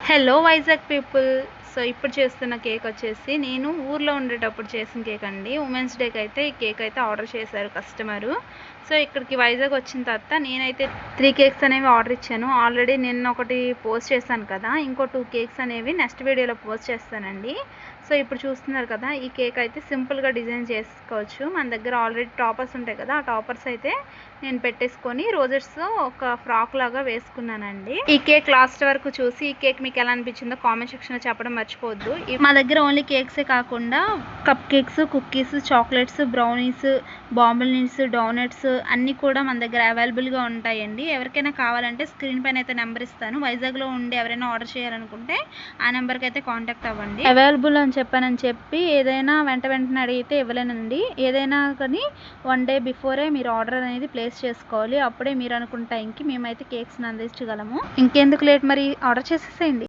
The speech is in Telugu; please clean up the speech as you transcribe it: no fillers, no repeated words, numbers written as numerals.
Hello Vizag people. సో ఇప్పుడు చేస్తున్న కేక్ వచ్చేసి నేను ఊర్లో ఉండేటప్పుడు చేసిన కేక్ అండి. ఉమెన్స్ డేకి అయితే ఈ కేక్ అయితే ఆర్డర్ చేశారు కస్టమరు. సో ఇక్కడికి వైజాగ్ వచ్చిన తర్వాత నేనైతే 3 కేక్స్ అనేవి ఆర్డర్ ఇచ్చాను. ఆల్రెడీ నిన్న ఒకటి పోస్ట్ చేశాను కదా, ఇంకో 2 కేక్స్ అనేవి నెక్స్ట్ వీడియోలో పోస్ట్ చేస్తానండి. సో ఇప్పుడు చూస్తున్నారు కదా, ఈ కేక్ అయితే సింపుల్గా డిజైన్ చేసుకోవచ్చు. మన దగ్గర ఆల్రెడీ టాపర్స్ ఉంటాయి కదా, ఆ టాపర్స్ అయితే నేను పెట్టేసుకొని రోజెస్ ఒక ఫ్రాక్ లాగా వేసుకున్నానండి. ఈ కేక్ లాస్ట్ వరకు చూసి ఈ కేక్ మీకు ఎలా అనిపించిందో కామెంట్ సెక్షన్లో చెప్పడం మర్చిపోవద్దు. మా దగ్గర ఓన్లీ కేక్సే కాకుండా cupcakes, cookies, chocolates, brownies, bumbles, donuts అన్నీ కూడా మన దగ్గర అవైలబుల్గా ఉంటాయండి. ఎవరికైనా కావాలంటే స్క్రీన్ పైన అయితే నెంబర్ ఇస్తాను. వైజాగ్లో ఉండి ఎవరైనా ఆర్డర్ చేయాలనుకుంటే ఆ నెంబర్కి అయితే కాంటాక్ట్ అవ్వండి. అవైలబుల్ అని చెప్పి ఏదైనా వెంటనే అడిగితే ఇవ్వలేనండి. ఏదైనా కానీ 1 డే బిఫోరే మీరు ఆర్డర్ అనేది ప్లేస్ చేసుకోవాలి. అప్పుడే మీరు అనుకున్న టైంకి మేమైతే కేక్స్ని అందించగలము. ఇంకెందుకు లేట్, మరి ఆర్డర్ చేసేసేయండి.